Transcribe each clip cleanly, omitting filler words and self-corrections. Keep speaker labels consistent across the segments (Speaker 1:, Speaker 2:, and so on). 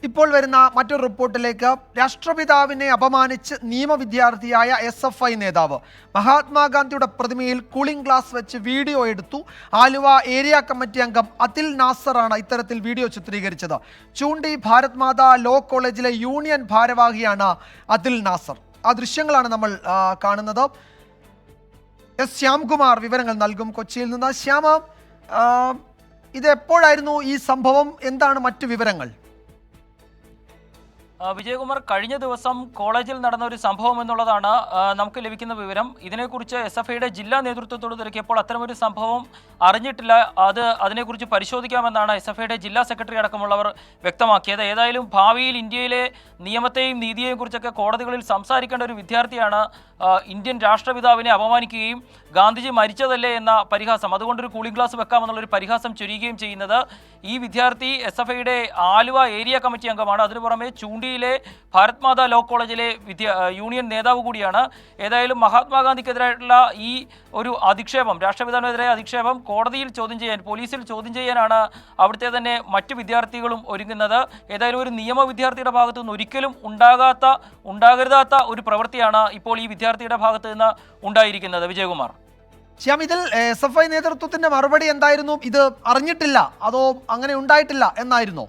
Speaker 1: ഇപ്പോൾ വരുന്ന മറ്റൊരു റിപ്പോർട്ടിലേക്ക്. രാഷ്ട്രപിതാവിനെ അപമാനിച്ച് നിയമവിദ്യാർത്ഥിയായ SFI നേതാവ് മഹാത്മാഗാന്ധിയുടെ പ്രതിമയിൽ കൂളിംഗ് ഗ്ലാസ് വെച്ച് വീഡിയോ എടുത്തു. ആലുവ ഏരിയ കമ്മിറ്റി അംഗം അതിൽ നാസറാണ് ഇത്തരത്തിൽ വീഡിയോ ചിത്രീകരിച്ചത്. ചൂണ്ടി ഭാരത് മാതാ ലോ കോളേജിലെ യൂണിയൻ ഭാരവാഹിയാണ് അതിൽ നാസർ. ആ ദൃശ്യങ്ങളാണ് നമ്മൾ കാണുന്നത്. ശ്യാംകുമാർ വിവരങ്ങൾ നൽകും കൊച്ചിയിൽ നിന്ന്. ശ്യാമ, ഇത് എപ്പോഴായിരുന്നു ഈ സംഭവം? എന്താണ് മറ്റു വിവരങ്ങൾ?
Speaker 2: വിജയകുമാർ, കഴിഞ്ഞ ദിവസം കോളേജിൽ നടന്ന ഒരു സംഭവം എന്നുള്ളതാണ് നമുക്ക് ലഭിക്കുന്ന വിവരം. ഇതിനെക്കുറിച്ച് SFIയുടെ ജില്ലാ നേതൃത്വത്തോട് തിരക്കിയപ്പോൾ അത്തരമൊരു സംഭവം അറിഞ്ഞിട്ടില്ല. അതിനെക്കുറിച്ച് പരിശോധിക്കാമെന്നാണ് SFIയുടെ ജില്ലാ സെക്രട്ടറി അടക്കമുള്ളവർ വ്യക്തമാക്കിയത്. ഏതായാലും ഭാവിയിൽ ഇന്ത്യയിലെ നിയമത്തെയും നീതിയെയും കുറിച്ചൊക്കെ കോടതികളിൽ സംസാരിക്കേണ്ട ഒരു വിദ്യാർത്ഥിയാണ് ഇന്ത്യൻ രാഷ്ട്രപിതാവിനെ അപമാനിക്കുകയും ഗാന്ധിജി മരിച്ചതല്ലേ എന്ന പരിഹാസം, അതുകൊണ്ടൊരു കൂളിംഗ് ഗ്ലാസ് വെക്കാമെന്നുള്ളൊരു പരിഹാസം ചൊരിയുകയും ചെയ്യുന്നത്. ഈ വിദ്യാർത്ഥി SFIയുടെ ആലുവ ഏരിയ കമ്മിറ്റി അംഗമാണ്. അതിനു പുറമെ ചൂണ്ടിയിലെ ഭാരത് മാതാ ലോ കോളേജിലെ യൂണിയൻ നേതാവ് കൂടിയാണ്. ഏതായാലും മഹാത്മാഗാന്ധിക്കെതിരായിട്ടുള്ള ഈ ഒരു അധിക്ഷേപം, രാഷ്ട്രപിതാവിനെതിരായ അധിക്ഷേപം കോടതിയിൽ ചോദ്യം ചെയ്യാൻ, പോലീസിൽ ചോദ്യം ചെയ്യാനാണ് അവിടുത്തെ തന്നെ മറ്റു വിദ്യാർത്ഥികളും ഒരുങ്ങുന്നത്. ഏതായാലും ഒരു നിയമ വിദ്യാർത്ഥിയുടെ ഭാഗത്തു നിന്ന് ഒരിക്കലും ഉണ്ടാകരുതാത്ത ഒരു പ്രവൃത്തിയാണ് ഇപ്പോൾ ഈ വിദ്യാർത്ഥിയുടെ ഭാഗത്ത് നിന്ന് ഉണ്ടായിരിക്കുന്നത്. വിജയകുമാർ,
Speaker 1: ശ്യാം, ഇതിൽ SFI നേതൃത്വത്തിന്റെ മറുപടി എന്തായിരുന്നു? ഇത് അറിഞ്ഞിട്ടില്ല, അതോ അങ്ങനെ ഉണ്ടായിട്ടില്ല എന്നായിരുന്നോ?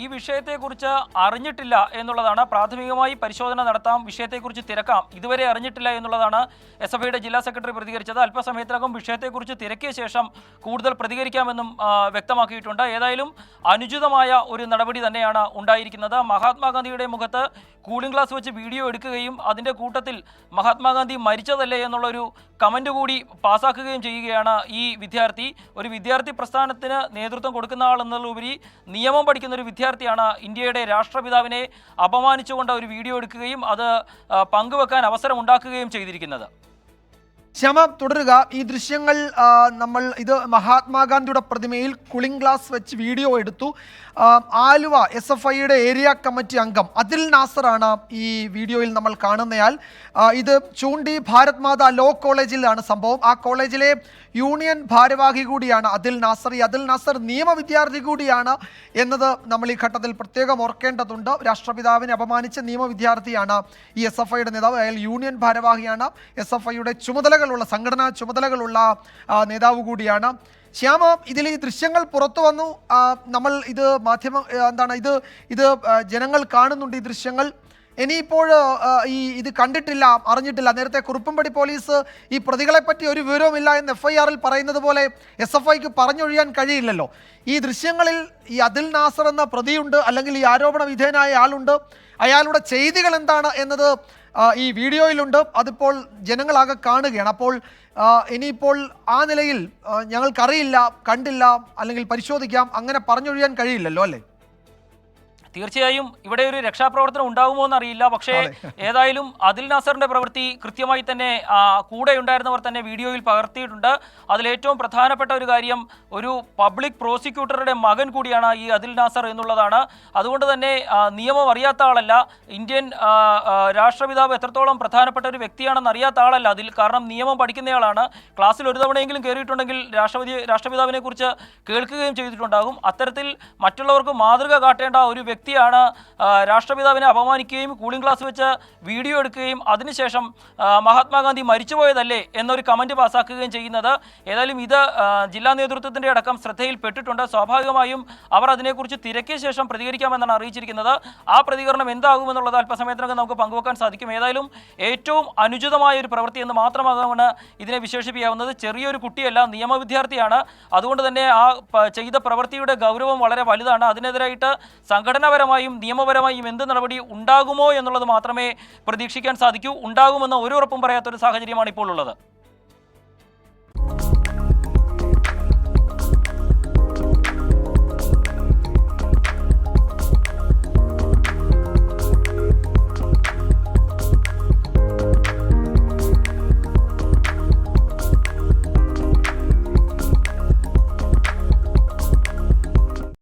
Speaker 2: ഈ വിഷയത്തെക്കുറിച്ച് അറിഞ്ഞിട്ടില്ല എന്നുള്ളതാണ്. പ്രാഥമികമായി പരിശോധന നടത്താം, വിഷയത്തെക്കുറിച്ച് തിരക്കാം, ഇതുവരെ അറിഞ്ഞിട്ടില്ല എന്നുള്ളതാണ് SFIയുടെ ജില്ലാ സെക്രട്ടറി പ്രതികരിച്ചത്. അല്പസമയത്തിനകം വിഷയത്തെക്കുറിച്ച് തിരക്കിയ ശേഷം കൂടുതൽ പ്രതികരിക്കാമെന്നും വ്യക്തമാക്കിയിട്ടുണ്ട്. ഏതായാലും അനുചിതമായ ഒരു നടപടി തന്നെയാണ് ഉണ്ടായിരിക്കുന്നത്. മഹാത്മാഗാന്ധിയുടെ മുഖത്ത് കൂളിംഗ് ഗ്ലാസ് വെച്ച് വീഡിയോ എടുക്കുകയും അതിൻ്റെ കൂട്ടത്തിൽ മഹാത്മാഗാന്ധി മരിച്ചതല്ലേ എന്നുള്ളൊരു കമൻറ്റ് കൂടി പാസ്സാക്കുകയും ചെയ്യുകയാണ് ഈ വിദ്യാർത്ഥി. ഒരു വിദ്യാർത്ഥി പ്രസ്ഥാനത്തിന് നേതൃത്വം കൊടുക്കുന്ന ആളെന്നുള്ളതിലുപരി നിയമം പഠിക്കുന്ന ഒരു വിദ്യാർത്ഥിയാണ് ഇന്ത്യയുടെ രാഷ്ട്രപിതാവിനെ അപമാനിച്ചുകൊണ്ട് ഒരു വീഡിയോ എടുക്കുകയും അത് പങ്കുവെക്കാൻ അവസരം ഉണ്ടാക്കുകയും ചെയ്തിരിക്കുന്നത്.
Speaker 1: ശ്യാമ, തുടരുക. ഈ ദൃശ്യങ്ങൾ ഇത് മഹാത്മാഗാന്ധിയുടെ പ്രതിമയിൽ കൂളിംഗ് ഗ്ലാസ് വെച്ച് വീഡിയോ എടുത്തു. ആലുവ SFIയുടെ ഏരിയ കമ്മിറ്റി അംഗം അതിൽ നാസറാണ് ഈ വീഡിയോയിൽ നമ്മൾ കാണുന്നയാൾ. ഇത് ചൂണ്ടി ഭാരത് മാതാ ലോ കോളേജിലാണ് സംഭവം. ആ കോളേജിലെ യൂണിയൻ ഭാരവാഹി കൂടിയാണ് അതിൽ നാസർ. ഈ അതിൽ നാസർ നിയമ വിദ്യാർത്ഥി കൂടിയാണ് എന്നത് നമ്മൾ ഈ ഘട്ടത്തിൽ പ്രത്യേകം ഓർക്കേണ്ടതുണ്ട്. രാഷ്ട്രപിതാവിനെ അപമാനിച്ച നിയമ വിദ്യാർത്ഥിയാണ് ഈ SFIയുടെ നേതാവ്. അയാൾ യൂണിയൻ ഭാരവാഹിയാണ്. SFIയുടെ സംഘടനാ ചുമതലകളുള്ള നേതാവ് കൂടിയാണ്. ശ്യാമ, ഇതിൽ ഈ ദൃശ്യങ്ങൾ പുറത്തു വന്നു. നമ്മൾ ഇത് ഇത് ജനങ്ങൾ കാണുന്നുണ്ട് ഈ ദൃശ്യങ്ങൾ. ഇനിയിപ്പോൾ ഇത് കണ്ടിട്ടില്ല, അറിഞ്ഞിട്ടില്ല. നേരത്തെ കുറുപ്പുംപടി പോലീസ് ഈ പ്രതികളെ പറ്റി ഒരു വിവരവുമില്ല എന്ന് FIR-ൽ പറയുന്നത് പോലെ SFIക്ക് പറഞ്ഞൊഴിയാൻ കഴിയില്ലല്ലോ. ഈ ദൃശ്യങ്ങളിൽ ഈ അതിൽ നാസർ എന്ന പ്രതിയുണ്ട്, അല്ലെങ്കിൽ ഈ ആരോപണ വിധേയനായ ആളുണ്ട്. അയാളുടെ ചെയ്തികൾ എന്താണ് എന്നത് ഈ വീഡിയോയിലുണ്ട്. അതിപ്പോൾ ജനങ്ങളാകെ കാണുകയാണ്. അപ്പോൾ ഇനിയിപ്പോൾ ആ നിലയിൽ ഞങ്ങൾക്കറിയില്ല, കണ്ടില്ല, അല്ലെങ്കിൽ പരിശോധിക്കാം, അങ്ങനെ പറഞ്ഞൊഴിയാൻ കഴിയില്ലല്ലോ അല്ലേ?
Speaker 2: തീർച്ചയായും ഇവിടെ ഒരു രക്ഷാപ്രവർത്തനം ഉണ്ടാകുമോ എന്നറിയില്ല. പക്ഷേ ഏതായാലും അതിൽ നാസറിന്റെ പ്രവൃത്തി കൃത്യമായി തന്നെ കൂടെ ഉണ്ടായിരുന്നവർ തന്നെ വീഡിയോയിൽ പകർത്തിയിട്ടുണ്ട്. അതിലേറ്റവും പ്രധാനപ്പെട്ട ഒരു കാര്യം, ഒരു പബ്ലിക് പ്രോസിക്യൂട്ടറുടെ മകൻ കൂടിയാണ് ഈ അതിൽ നാസർ എന്നുള്ളതാണ്. അതുകൊണ്ട് തന്നെ നിയമം അറിയാത്ത ആളല്ല, ഇന്ത്യൻ രാഷ്ട്രപിതാവ് എത്രത്തോളം പ്രധാനപ്പെട്ട ഒരു വ്യക്തിയാണെന്ന് അറിയാത്ത ആളല്ല അതിൽ. കാരണം നിയമം പഠിക്കുന്നയാളാണ്. ക്ലാസ്സിൽ ഒരു തവണയെങ്കിലും കയറിയിട്ടുണ്ടെങ്കിൽ രാഷ്ട്രപിതാവിനെ കുറിച്ച് കേൾക്കുകയും ചെയ്തിട്ടുണ്ടാകും. അത്തരത്തിൽ മറ്റുള്ളവർക്ക് മാതൃക കാട്ടേണ്ട ഒരു വ്യക്തിയാണ് രാഷ്ട്രപിതാവിനെ അപമാനിക്കുകയും കൂളിംഗ് ഗ്ലാസ് വെച്ച് വീഡിയോ എടുക്കുകയും അതിനുശേഷം മഹാത്മാഗാന്ധി മരിച്ചുപോയതല്ലേ എന്നൊരു കമൻറ്റ് പാസ്സാക്കുകയും ചെയ്യുന്നത്. ഏതായാലും ഇത് ജില്ലാ നേതൃത്വത്തിൻ്റെ അടക്കം ശ്രദ്ധയിൽപ്പെട്ടിട്ടുണ്ട്. സ്വാഭാവികമായും അവർ അതിനെക്കുറിച്ച് തിരക്കിയ ശേഷം പ്രതികരിക്കാമെന്നാണ് അറിയിച്ചിരിക്കുന്നത്. ആ പ്രതികരണം എന്താകുമെന്നുള്ളത് അല്പസമയത്തിനകം നമുക്ക് പങ്കുവെക്കാൻ സാധിക്കും. ഏതായാലും ഏറ്റവും അനുചിതമായ ഒരു പ്രവൃത്തി എന്ന് മാത്രമാകാമാണ് ഇതിനെ വിശേഷിപ്പിക്കാവുന്നത്. ചെറിയൊരു കുട്ടിയല്ല, നിയമവിദ്യാർത്ഥിയാണ്. അതുകൊണ്ട് തന്നെ ആ ചെയ്ത പ്രവൃത്തിയുടെ ഗൗരവം വളരെ വലുതാണ്. അതിനെതിരായിട്ട് സംഘടനാപരമായും നിയമപരമായും എന്ത് നടപടി ഉണ്ടാകുമോ എന്നുള്ളത് മാത്രമേ പ്രതീക്ഷിക്കാൻ സാധിക്കൂ. ഉണ്ടാകുമെന്ന് ഒരു ഉറപ്പും പറയാത്തൊരു സാഹചര്യമാണ് ഇപ്പോൾ ഉള്ളത്.